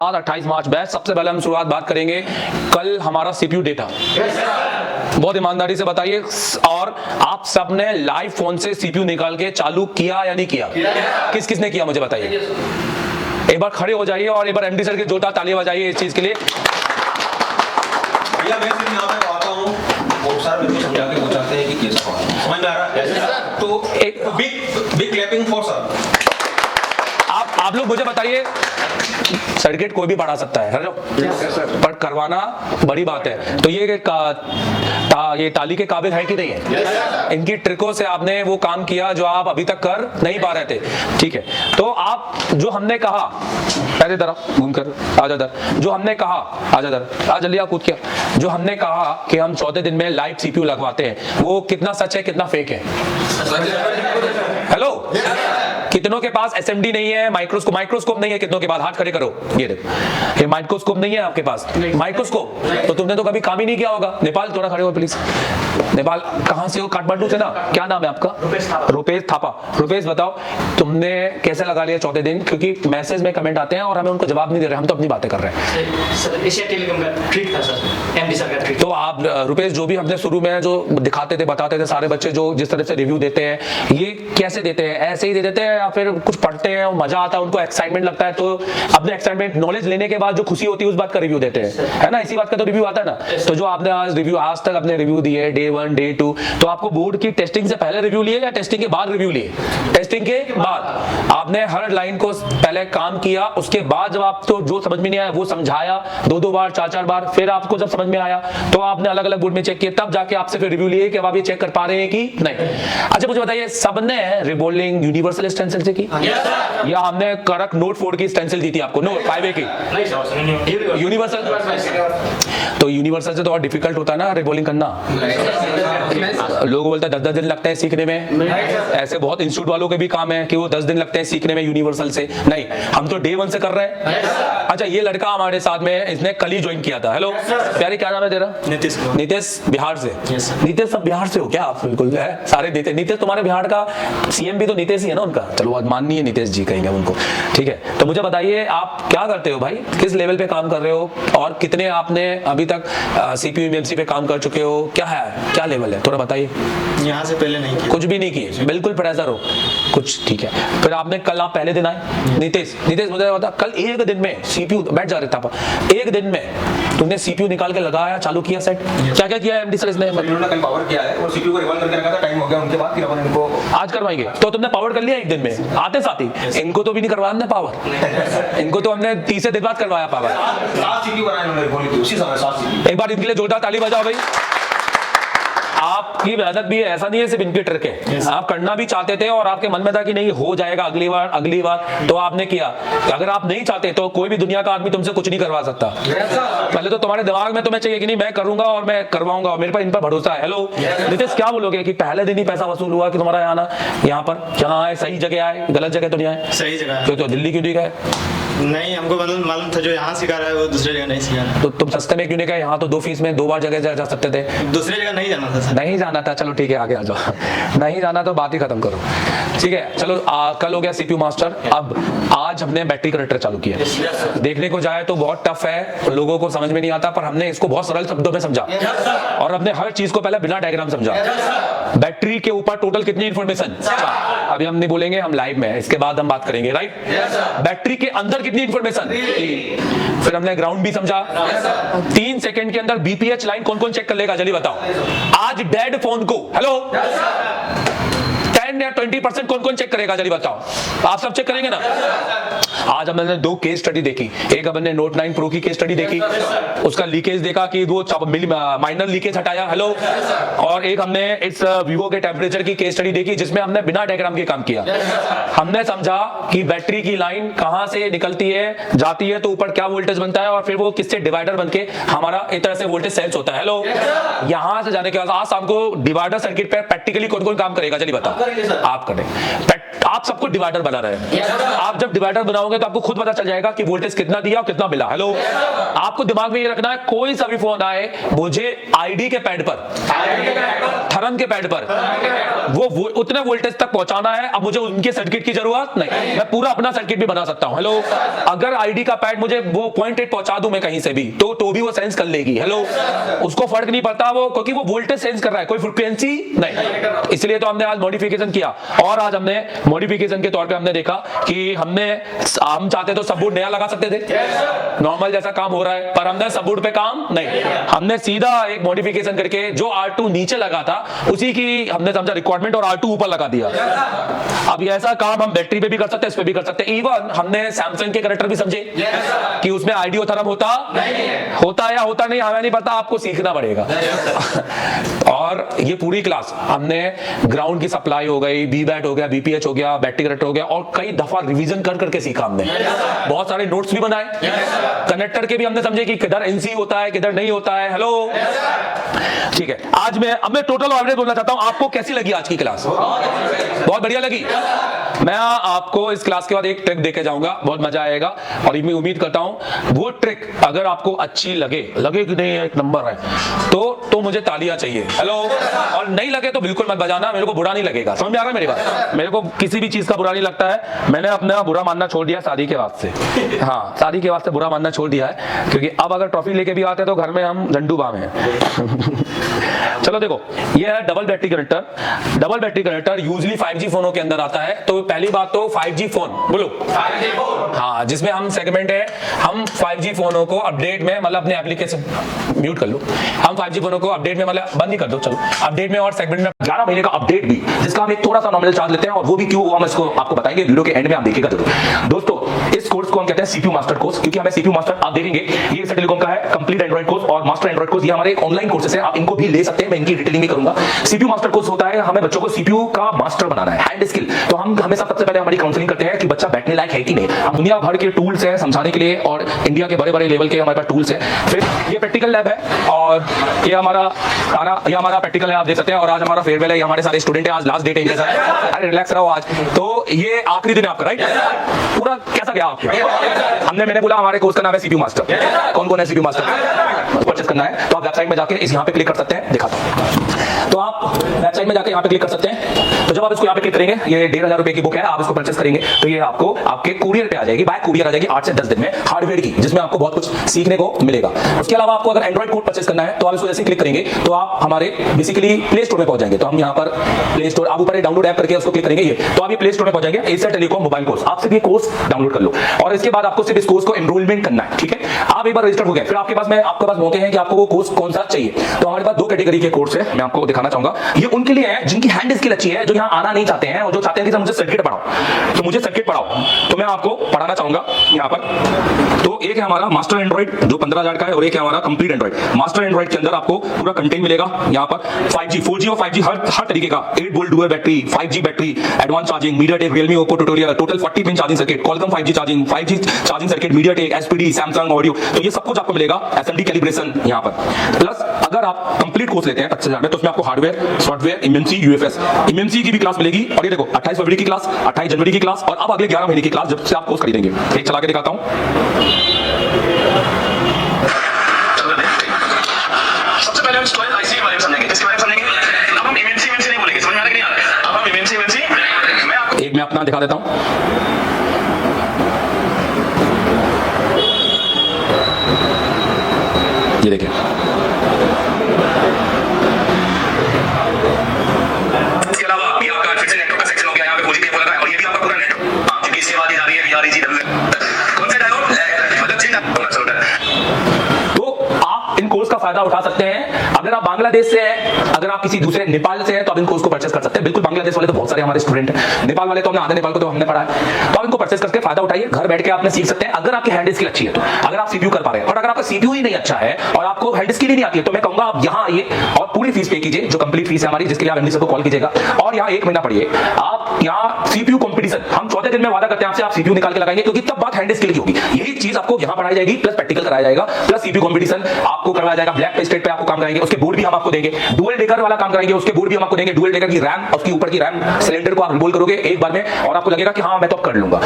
आज 28 मार्च बैच। सबसे पहले हम शुरुआत बात करेंगे कल हमारा सीपीयू डेटा। बहुत ईमानदारी से बताइए, और आप सबने लाइव फोन से सीपीयू निकाल के चालू किया या नहीं किया? किस किसने किया मुझे बताइए। एक बार खड़े हो जाइए और एक बार एमडी सर के जोरदार तालियां बजाइए इस चीज के लिए। भैया मैं सिर्फ यहाँ पे आता हूँ, बहुत सारे मेरे को समझा के पूछाते हैं कि कैसा पढ़ा, समझ में आ रहा है? तो एक बिग क्लैपिंग फॉर सर। आप लोग मुझे बताइए, सर्किट कोई भी पढ़ा सकता है पर करवाना बड़ी बात है। तो ये ताली के काबिल है कि नहीं है? इनकी ट्रिकों से आपने वो काम किया जो आप अभी तक कर नहीं पा रहे थे। ठीक है, तो आप जो हमने कहा, पहले इधर घूम कर आजा इधर, जो हमने कहा आजा इधर, आ जल्दी आ कूद के, जो हमने कहा कि हम 14 दिन में लाइव सीपीयू लगवाते हैं, वो कितना सच है कितना फेक है? हेलो, कितनों के पास एसएमडी नहीं है, माइक्रोस्कोप नहीं है? कितनों के पास हाथ खड़े करो। ये देखो, ये माइक्रोस्कोप नहीं है आपके पास? माइक्रोस्कोप तो तुमने तो कभी काम ही नहीं किया होगा। नेपाल थोड़ा खड़े हो प्लीज। नेपाल कहां से हो? काठमांडू से ना? क्या नाम है आपका? रुपेश थापा। रुपेश बताओ, तुमने कैसे लगा लिया 14 दिन? क्योंकि मैसेज में कमेंट आते हैं और हमें उनको जवाब नहीं दे रहे, हम तो अपनी बातें कर रहे हैं। सर एशिया टेलीकॉम का ट्रीट था सर, एमडी सर का ट्रीट। तो आप रुपेश, जो भी हमने शुरू में जो दिखाते थे बताते थे, सारे बच्चे जो जिस तरह से रिव्यू देते हैं, ये कैसे देते हैं? ऐसे ही दे देते हैं या फिर कुछ पढ़ते हैं और मजा आता है, उनको एक्साइटमेंट लगता है, तो अपने एक्साइटमेंट नॉलेज लेने के बाद जो खुशी होती है उस बात का रिव्यू देते हैं, है ना? इसी बात का तो रिव्यू आता है ना। तो जो आपने आज तक अपने रिव्यू दिए, डे 1 डे 2, तो आपको बोर्ड की टेस्टिंग से पहले रिव्यू लिए या टेस्टिंग के बाद रिव्यू लिए? टेस्टिंग के बाद आपने हर लाइन को पहले काम किया, उसके बाद जब आपको जो समझ में नहीं आया वो समझाया 2-2 बार 4-4 बार, फिर आपको जब समझ में आया तो आपने अलग अलग बोर्ड में चेक किया, तब जाके आपसे फिर रिव्यू लिए कि अब आप ये चेक कर पा रहे हैं कि नहीं। अच्छा मुझे बताइए, सबने रिबोल्डिंग यूनिवर्सल स्टेंसिल से की या हमने करक नोट 4 की स्टेंसिल दी थी आपको? नोट 5A की यूनिवर्सल। तो यूनिवर्सल से तो और डिफिकल्ट होता है ना रिबोलिंग करना। लोग बोलते हैं 10-10 दिन लगते हैं सीखने में। ऐसे बहुत इंस्टीट्यूट वालों के भी काम है कि वो 10 दिन लगते हैं सीखने में यूनिवर्सल से। नहीं, हम तो डे 1 से कर रहे हैं। अच्छा, ये लड़का हमारे साथ में, इसने कल ही ज्वाइन किया था। हेलो प्यारी, क्या नाम है तेरा? नीतीश। नीतीश बिहार से? नीतीश सब बिहार से हो क्या आप? बिल्कुल है, सारे देते। नीतीश तुम्हारे बिहार का सीएम भी तो नीतीश ही है ना उनका? चलो आज माननी है नीतीश जी कहेंगे उनको। ठीक है, तो मुझे बताइए आप क्या करते हो भाई, किस लेवल पे काम कर रहे हो और कितने आपने अभी तक सीपीयू एमएमसी पे काम कर चुके हो? क्या है, क्या लेवल है, थोड़ा बताइए। यहाँ से पहले नहीं किया, कुछ भी नहीं किए, बिल्कुल प्रेशर हो कुछ? ठीक है, फिर आपने कल आप पहले दिन आए। नीतीश मुझे बता, कल एक दिन में सीपीयू बैठ जा रहा था, एक दिन में तुमने सीपीयू निकाल के लगाया, चालू किया सेट, क्या क्या किया एमडी सर इसने? इन्होंने कल पावर किया है और सीपीयू को रिवॉल्व करके रखा था, टाइम हो गया उनके बाद, फिर अपन इनको आज करवाएंगे। तो तुमने पावर कर लिया एक दिन में आते साथ ही? इनको तो भी नहीं करवाया हमने पावर, इनको तो हमने 30 दिन बाद करवाया पावर। 7 सीपीयू बनाए उन्होंने रिवॉल्व की उसी समय, 7 सीपीयू। एक बार इनके लिए जोरदार ताली बजाओ भाई। आपकी मेहनत भी है, ऐसा नहीं है सिर्फ इनकी ट्रिक है, आप करना भी चाहते थे और आपके मन में था कि नहीं हो जाएगा अगली बार, तो आपने किया। अगर आप नहीं चाहते तो कोई भी दुनिया का आदमी तुमसे कुछ नहीं करवा सकता। पहले तो तुम्हारे दिमाग में तुम्हें चाहिए कि नहीं मैं करूंगा और मैं करवाऊंगा और मेरे पर इन पर भरोसा है। हेलो नीतीश, क्या बोलोगे कि पहले दिन ही पैसा वसूल हुआ कि तुम्हारा आना यहाँ पर? क्या है, सही जगह आए, गलत जगह तो नहीं आए? सही जगह है। क्यों, तो दिल्ली क्यों नहीं गए? नहीं, हमको मालूम था जो यहाँ सिखा रहा है वो दूसरी जगह नहीं सिखा रहा है। तो तुम सस्ते में क्यों नहीं गए? यहाँ तो 2 फीस में 2 बार जगह जा सकते थे। दूसरी जगह नहीं जाना था सर। नहीं जाना था, चलो ठीक है आगे आ जाओ। नहीं जाना तो बात ही खत्म करो। ठीक है चलो, कल हो गया सीपीयू मास्टर। अब आज हमने बैटरी कनेक्टर चालू किया। देखने को जाए तो बहुत टफ है, लोगों को समझ में नहीं आता, पर हमने इसको बहुत सरल शब्दों में समझा और हमने हर चीज को पहले बिना डायग्राम समझा। बैटरी के ऊपर टोटल कितनी इंफॉर्मेशन? अभी हम नहीं बोलेंगे, हम लाइव में, इसके बाद हम बात करेंगे, राइट? बैटरी के अंदर कितनी इंफॉर्मेशन? फिर हमने ग्राउंड भी समझा। 3 सेकंड के अंदर बीपीएच लाइन कौन कौन चेक कर लेगा जल्दी बताओ? आज डेड फोन को हेलो 10 या 20% कौन कौन चेक करेगा जल्दी बताओ? आप सब चेक करेंगे ना? आज हमने 2 केस स्टडी देखी। एक हमने नोट 9 प्रो की केस स्टडी देखी, उसका लीकेज देखा कि वो माइनर लीकेज हटाया। हेलो, और एक हमने इस वीवो के टेम्परेचर की केस स्टडी देखी जिसमें हमने बिना डायग्राम के काम किया। हमने समझा कि बैटरी की लाइन कहां से निकलती है, जाती है तो ऊपर क्या वोल्टेज बनता है और फिर वो किससे डिवाइडर बनके हमारा एक तरह से वोल्टेज सेंस होता है। हेलो, यहां से जाने के बाद आज शाम को डिवाइडर सर्किट पे प्रैक्टिकली कौन कौन काम करेगा जल्दी बताओ? आप करें। आप सबको डिवाइडर बना रहे हैं। आप जब डिवाइडर बनाओगे तो आपको खुद पता चल जाएगा कि वोल्टेज कितना दिया और कितना मिला। हेलो, आपको दिमाग में ये रखना है, कोई सा भी फोन आए मुझे आईडी के पैड पर, थरन के पैड पर वो उतने वोल्टेज तक पहुंचाना है। अब मुझे उनके सर्किट की जरूरत नहीं, मैं पूरा अपना सर्किट भी बना सकता हूं। हेलो, अगर आईडी का पैड मुझे वो 0.8 पहुंचा दूं मैं कहीं से भी, तो भी वो सेंस कर लेगी। हेलो, उसको फर्क नहीं पड़ता वो, क्योंकि वो वोल्टेज सेंस कर रहा है, कोई फ्रीक्वेंसी नहीं। इसलिए तो हमने आज मॉडिफिकेशन किया, और आज हमने मॉडिफिकेशन के तौर पे हमने देखा कि हम चाहते तो सबूट नया लगा सकते थे, नॉर्मल जैसा काम हो रहा है, पर हमने सबूट पे काम नहीं, हमने सीधा एक मॉडिफिकेशन करके जो R2 नीचे लगा था उसी की हमने समझा रिक्वायरमेंट और R2 ऊपर लगा दिया। अब ऐसा काम हम बैटरी पे भी कर सकते हैं, इस पे भी कर सकते हैं। इवन हमने सैमसंग के कनेक्टर भी समझे कि उसमें आईडियो थर्म होता या होता नहीं, हमें नहीं पता, आपको सीखना पड़ेगा। और ये पूरी क्लास हमने ग्राउंड की सप्लाई हो गई, बीबैट हो गया, बीपीएच हो गया, बैटरी कनेक्टर हो गया, और कई दफा रिवीजन कर करके सीखा हमने। बहुत सारे नोट्स भी बनाए, कनेक्टर के भी हमने समझे कि किधर एनसी होता है किधर नहीं होता है। हेलो, ठीक है। आज मैं टोटल एवरेज बोलना चाहता हूं, आपको कैसी लगी आज की क्लास? बहुत बढ़िया लगी। मैं आपको इस क्लास के बाद एक ट्रिक देके जाऊंगा, बहुत मजा आएगा, और मैं उम्मीद करता हूं वो ट्रिक अगर आपको अच्छी लगे कि नहीं एक नंबर है, तो मुझे तालियां चाहिए। हेलो, और नहीं लगे तो बिल्कुल मत बजाना, मेरे को बुरा नहीं लगेगा। समझ में आ रहा है मेरी बात? मेरे को किसी भी चीज का बुरा नहीं लगता है। मैंने अपना बुरा मानना छोड़ दिया शादी के बाद से। हाँ, शादी के बाद से बुरा मानना छोड़ दिया है, क्योंकि अब अगर ट्रॉफी लेके भी आते हैं तो घर में हम झंडू बाम हैं। चलो देखो, ये है double battery connector. Double battery connector usually 5G फोनों के अंदर आता है। तो पहली बात तो 5G फोन बोलो, 5G फोन, हाँ, जिसमें हम सेगमेंट है, हम 5G फोनों को अपडेट में, मतलब अपने एप्लीकेशन म्यूट कर लो, हम 5G फोनों को अपडेट में, मतलब बंद ही कर दो, चलो अपडेट में और सेगमेंट में 11 महीने का अपडेट भी, जिसका हम एक थोड़ा सा नॉमिनल चार्ज लेते हैं, और वो भी क्यों हम इसको आपको बताएंगे, वीडियो के एंड में आप देखिएगा जरूर। दोस्तों, इस कोर्स को हम कहते हैं CPU मास्टर कोर्स, क्योंकि हमें CPU मास्टर आप देखेंगे ये सेट टेलीकॉम का है, कंप्लीट एंड्रॉइड कोर्स और मास्टर एंड्रॉइड कोर्स, ये हमारे ऑनलाइन कोर्सेस है, आप इनको भी ले सकते हैं, मैं इनकी डिटेलिंग भी करूंगा। CPU मास्टर कोर्स होता है, हमें बच्चों को CPU का मास्टर बनाना है, हैंड स्किल। तो हम हमेशा सबसे पहले हमारी काउंसलिंग करते हैं कि बच्चा बैठने लायक है कि नहीं। हम दुनिया भर के टूल्स हैं समझाने के लिए, और इंडिया के बड़े बड़े लेवल के हमारे पास टूल्स हैं। फिर ये प्रैक्टिकल लैब है, और ये हमारा प्रैक्टिकल है, आप देख सकते हैं। और आज हमारा फेयरवेल है, ये हमारे सारे स्टूडेंट हैं, आज लास्ट डेट है इनके साथ। अरे रिलैक्स रहो आज, तो ये आखिरी दिन है आपका, राइट? पूरा कैसा गया आपका? मैंने बोला हमारे कोर्स का नाम है CPU मास्टर। कौन कौन है CPU मास्टर? परचेस करना है तो आप वेबसाइट में जाके इस यहाँ पे क्लिक कर सकते हैं, दिखाता हूँ। तो आप वेबसाइट में जाके यहाँ पे क्लिक कर सकते हैं। तो जब आप इसको यहाँ पे क्लिक करेंगे, ये 1500 रुपए की बुक है, आप इसको परचेस करेंगे तो ये आपको आपके कुरियर पे आ जाएगी, बाय कुरियर आ जाएगी 8 से 10 दिन में, हार्डवेयर की, जिसमें आपको बहुत कुछ सीखने को मिलेगा। उसके अलावा आपको अगर एंड्रॉइड कोड परचेस करना है तो आप इसको जैसे क्लिक करेंगे तो आप हमारे बेसिकली प्ले स्टोर में पहुंच जाएंगे। तो हम यहाँ पर प्ले स्टोर, आप ऊपर डाउनलोड ऐप करके उसको क्लिक करेंगे, ये तो आप ये प्ले स्टोर में पहुंच जाएंगे, एशिया टेलीकॉम मोबाइल कोर्स। आप सिर्फ ये कोर्स डाउनलोड कर लो, और इसके बाद आपको सिर्फ इस कोर्स को एनरोलमेंट करना है, ठीक है? आप एक बार रजिस्टर हो गए, फिर आपके पास मौके हैं कि आपको वो कोर्स कौन सा चाहिए। तो हमारे पास 2 कैटेगरी के कोर्स है, मैं आपको दिखाना चाहूंगा। ये उनके लिए है जिनकी हैंड स्किल अच्छी है, जो यहाँ आना नहीं चाहते हैं, और जो चाहते हैं कि मुझे सर्किट पढ़ाओ, तो मुझे सर्किट पढ़ाओ, तो मैं आपको पढ़ाना चाहूंगा यहाँ पर। तो एक है हमारा मास्टर एंड्रॉइड जो 15,000 का है, और एक है हमारा कंप्लीट एंड्रॉइड। मास्टर एंड्रॉइड के अंदर आपको पूरा कंटेंट मिलेगा यहाँ पर, 5G 4G और 5G हर तरीके का, 8 volt dual battery, 5G battery, advance charging, MediaTek, Realme, Oppo tutorial, total 40 pin charging circuit, Qualcomm 5G charging, 5G charging circuit, MediaTek, SPD, Samsung audio, तो ये सब कुछ आपको मिलेगा। SMD कैलिब्रेशन यहाँ पर, प्लस अगर आप कंप्लीट कोर्स लेते हैं 25,000 में, तो उसमें आपको hardware, software, MMC, UFS, MMC की भी क्लास मिलेगी। और ये देखो 28 फरवरी की क्लास, 28 जनवरी की क्लास, और अब अगले 11 महीने की क्लास जब से आप कोर्स खरीदेंगे। एक चला के दिखाता हूं। सबसे पहले हम स्टोरेज आईसी के बारे में समझेंगे, इसके बारे में समझेंगे। अब हम एमएमसी नहीं बोलेंगे, समझ में आ रहा है कि नहीं आ रहा है? अब हम एमएमसी मैं आपको एक मैं अपना दिखा देता हूं। ये देखिए, इसके अलावा ये आपका फिर से नेटवर्क का सेक्शन हो गया, यहाँ पे 4G लगा है, और ये भी आपका पूरा नेटवर्क, हाँ, क्योंकि सेवा दी जा रही है VREG कौन सा डायोड, मतलब जिन इन कोर्स का फायदा उठा सकते हैं। अगर आप बांग्लादेश से हैं, अगर आप किसी दूसरे नेपाल से हैं, तो आप इन कोर्स को परचेस कर सकते हैं। बिल्कुल, बांग्लादेश वाले तो बहुत सारे हमारे स्टूडेंट हैं, नेपाल वाले तो हमने आधे नेपाल को तो हमने पढ़ा है, तो आप इनको परचेस करके फायदा उठाइए, घर बैठ के आपने सीख सकते हैं। अगर आपकी हैंड स्किल अच्छी है, तो अगर आप CPU कर पा रहे हैं, और अगर आपका CPU ही नहीं अच्छा है और आपको हैंड स्किल ही नहीं आती है, तो मैं कहूंगा आप यहाँ आइए और पूरी फीस पे कीजिए, जो कंप्लीट फीस है हमारी, जिसके लिए आप MD सर को कॉल कीजिएगा, और और यहाँ 1 महीना पढ़िए आप। यहाँ सीपीयू कंपटीशन, हम चौथे दिन में वादा करते हैं आपसे, आप सीपीयू निकाल के लगाएंगे, क्योंकि तब बात हैंड स्किल की होगी। यही चीज आपको यहाँ पढ़ाई जाएगी, प्लस प्रैक्टिकल कराया जाएगा, प्लस सीपीयू कंपटीशन आपको करवाया जाएगा। ब्लैक पे स्टेट पे आपको काम कराएंगे, उसके बोर्ड भी हम आपको देंगे। डुअल डेकर वाला काम कराएंगे, उसके बोर्ड भी हम आपको देंगे। डुअल डेकर की रैम, उसके ऊपर की रैम सिलेंडर को आप रिवॉल्व करोगे एक बार में और आपको लगेगा कि हाँ मैं तो अब कर लूंगा।